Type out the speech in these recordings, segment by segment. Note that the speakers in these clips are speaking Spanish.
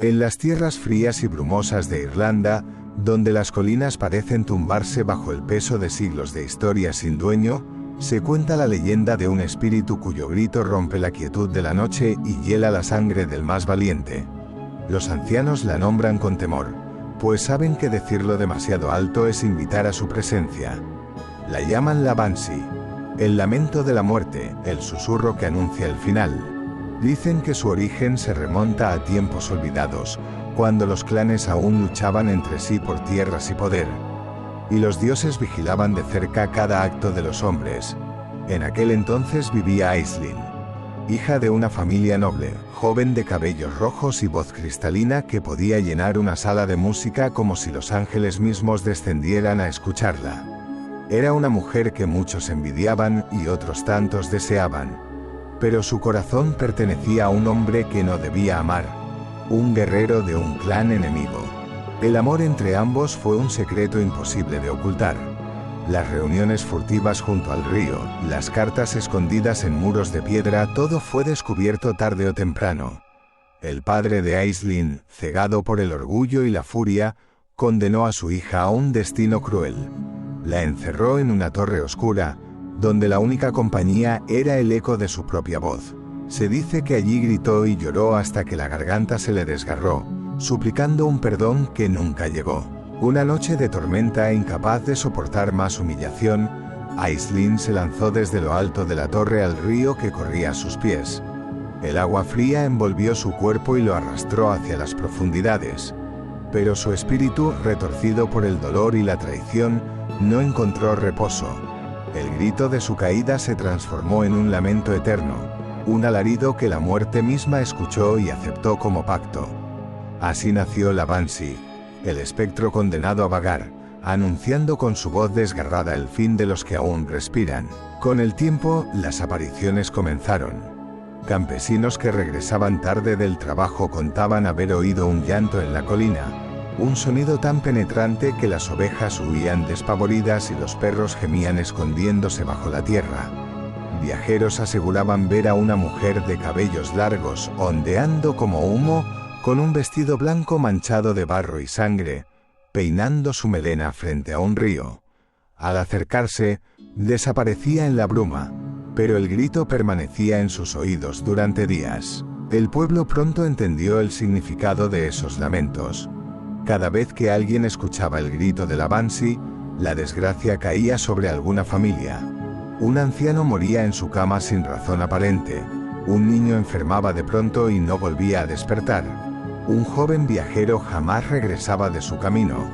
En las tierras frías y brumosas de Irlanda, donde las colinas parecen tumbarse bajo el peso de siglos de historia sin dueño, se cuenta la leyenda de un espíritu cuyo grito rompe la quietud de la noche y hiela la sangre del más valiente. Los ancianos la nombran con temor, pues saben que decirlo demasiado alto es invitar a su presencia. La llaman la Banshee, el lamento de la muerte, el susurro que anuncia el final. Dicen que su origen se remonta a tiempos olvidados, cuando los clanes aún luchaban entre sí por tierras y poder, y los dioses vigilaban de cerca cada acto de los hombres. En aquel entonces vivía Aisling, hija de una familia noble, joven de cabellos rojos y voz cristalina que podía llenar una sala de música como si los ángeles mismos descendieran a escucharla. Era una mujer que muchos envidiaban y otros tantos deseaban, pero su corazón pertenecía a un hombre que no debía amar, un guerrero de un clan enemigo. El amor entre ambos fue un secreto imposible de ocultar. Las reuniones furtivas junto al río, las cartas escondidas en muros de piedra, todo fue descubierto tarde o temprano. El padre de Aisling, cegado por el orgullo y la furia, condenó a su hija a un destino cruel. La encerró en una torre oscura, donde la única compañía era el eco de su propia voz. Se dice que allí gritó y lloró hasta que la garganta se le desgarró, suplicando un perdón que nunca llegó. Una noche de tormenta, incapaz de soportar más humillación, Aisling se lanzó desde lo alto de la torre al río que corría a sus pies. El agua fría envolvió su cuerpo y lo arrastró hacia las profundidades. Pero su espíritu, retorcido por el dolor y la traición, no encontró reposo. El grito de su caída se transformó en un lamento eterno, un alarido que la muerte misma escuchó y aceptó como pacto. Así nació la Banshee, el espectro condenado a vagar, anunciando con su voz desgarrada el fin de los que aún respiran. Con el tiempo, las apariciones comenzaron. Campesinos que regresaban tarde del trabajo contaban haber oído un llanto en la colina, un sonido tan penetrante que las ovejas huían despavoridas y los perros gemían escondiéndose bajo la tierra. Viajeros aseguraban ver a una mujer de cabellos largos, ondeando como humo, con un vestido blanco manchado de barro y sangre, peinando su melena frente a un río. Al acercarse, desaparecía en la bruma, pero el grito permanecía en sus oídos durante días. El pueblo pronto entendió el significado de esos lamentos. Cada vez que alguien escuchaba el grito de la Banshee, la desgracia caía sobre alguna familia. Un anciano moría en su cama sin razón aparente, un niño enfermaba de pronto y no volvía a despertar. Un joven viajero jamás regresaba de su camino.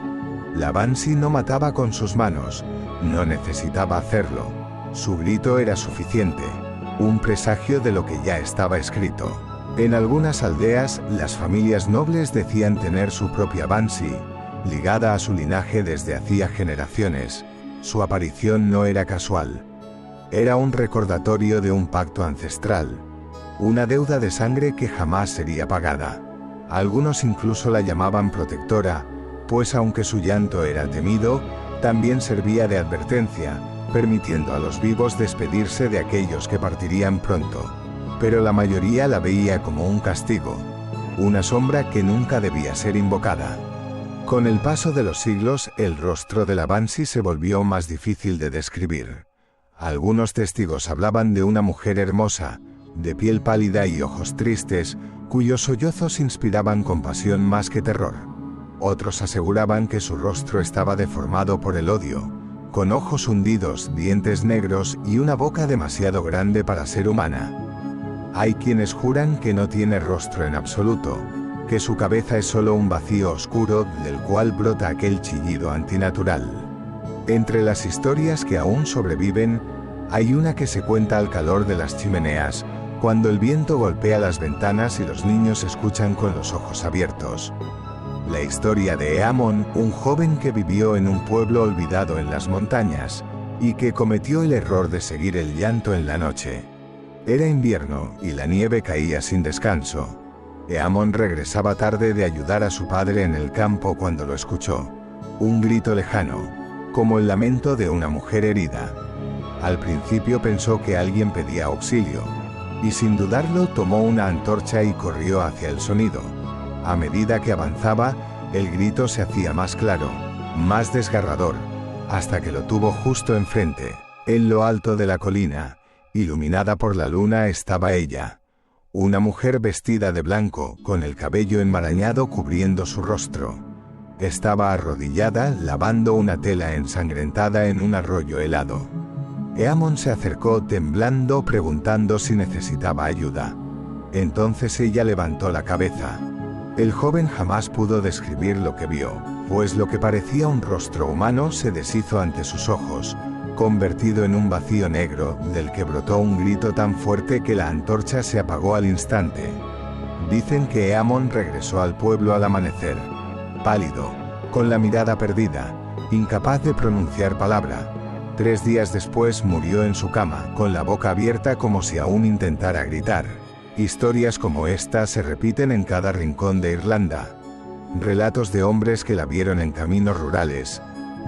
La Banshee no mataba con sus manos, no necesitaba hacerlo. Su grito era suficiente, un presagio de lo que ya estaba escrito. En algunas aldeas, las familias nobles decían tener su propia Banshee, ligada a su linaje desde hacía generaciones. Su aparición no era casual. Era un recordatorio de un pacto ancestral, una deuda de sangre que jamás sería pagada. Algunos incluso la llamaban protectora, pues aunque su llanto era temido, también servía de advertencia, permitiendo a los vivos despedirse de aquellos que partirían pronto. Pero la mayoría la veía como un castigo, una sombra que nunca debía ser invocada. Con el paso de los siglos, el rostro de la Banshee se volvió más difícil de describir. Algunos testigos hablaban de una mujer hermosa, de piel pálida y ojos tristes, cuyos sollozos inspiraban compasión más que terror. Otros aseguraban que su rostro estaba deformado por el odio, con ojos hundidos, dientes negros y una boca demasiado grande para ser humana. Hay quienes juran que no tiene rostro en absoluto, que su cabeza es solo un vacío oscuro del cual brota aquel chillido antinatural. Entre las historias que aún sobreviven, hay una que se cuenta al calor de las chimeneas, cuando el viento golpea las ventanas y los niños escuchan con los ojos abiertos. La historia de Eamon, un joven que vivió en un pueblo olvidado en las montañas, y que cometió el error de seguir el llanto en la noche. Era invierno y la nieve caía sin descanso. Eamon regresaba tarde de ayudar a su padre en el campo cuando lo escuchó. Un grito lejano, como el lamento de una mujer herida. Al principio pensó que alguien pedía auxilio, y sin dudarlo tomó una antorcha y corrió hacia el sonido. A medida que avanzaba, el grito se hacía más claro, más desgarrador, hasta que lo tuvo justo enfrente. En lo alto de la colina, iluminada por la luna, estaba ella. Una mujer vestida de blanco, con el cabello enmarañado cubriendo su rostro. Estaba arrodillada, lavando una tela ensangrentada en un arroyo helado. Eamon se acercó temblando, preguntando si necesitaba ayuda. Entonces ella levantó la cabeza. El joven jamás pudo describir lo que vio, pues lo que parecía un rostro humano se deshizo ante sus ojos, convertido en un vacío negro, del que brotó un grito tan fuerte que la antorcha se apagó al instante. Dicen que Eamon regresó al pueblo al amanecer, pálido, con la mirada perdida, incapaz de pronunciar palabra. 3 días después murió en su cama, con la boca abierta como si aún intentara gritar. Historias como esta se repiten en cada rincón de Irlanda. Relatos de hombres que la vieron en caminos rurales,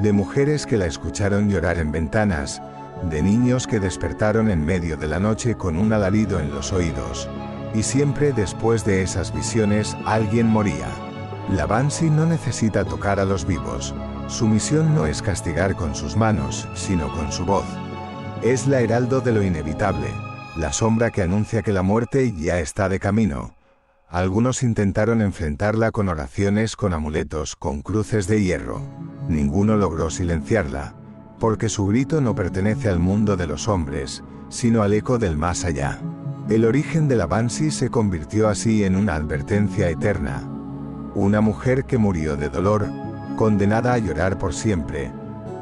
de mujeres que la escucharon llorar en ventanas, de niños que despertaron en medio de la noche con un alarido en los oídos. Y siempre después de esas visiones alguien moría. La Banshee no necesita tocar a los vivos. Su misión no es castigar con sus manos, sino con su voz. Es la heraldo de lo inevitable, la sombra que anuncia que la muerte ya está de camino. Algunos intentaron enfrentarla con oraciones, con amuletos, con cruces de hierro. Ninguno logró silenciarla, porque su grito no pertenece al mundo de los hombres, sino al eco del más allá. El origen de la Banshee se convirtió así en una advertencia eterna. Una mujer que murió de dolor, condenada a llorar por siempre,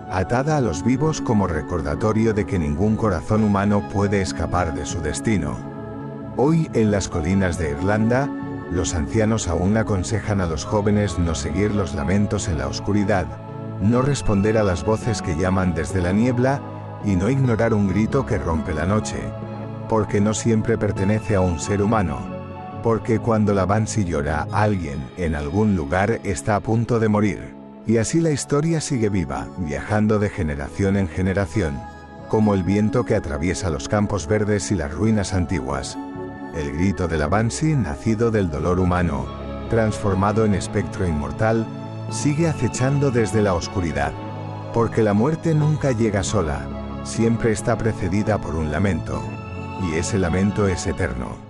atada a los vivos como recordatorio de que ningún corazón humano puede escapar de su destino. Hoy, en las colinas de Irlanda, los ancianos aún aconsejan a los jóvenes no seguir los lamentos en la oscuridad, no responder a las voces que llaman desde la niebla y no ignorar un grito que rompe la noche, porque no siempre pertenece a un ser humano, porque cuando la Banshee llora, alguien, en algún lugar, está a punto de morir. Y así la historia sigue viva, viajando de generación en generación, como el viento que atraviesa los campos verdes y las ruinas antiguas. El grito de la Banshee, nacido del dolor humano, transformado en espectro inmortal, sigue acechando desde la oscuridad. Porque la muerte nunca llega sola, siempre está precedida por un lamento. Y ese lamento es eterno.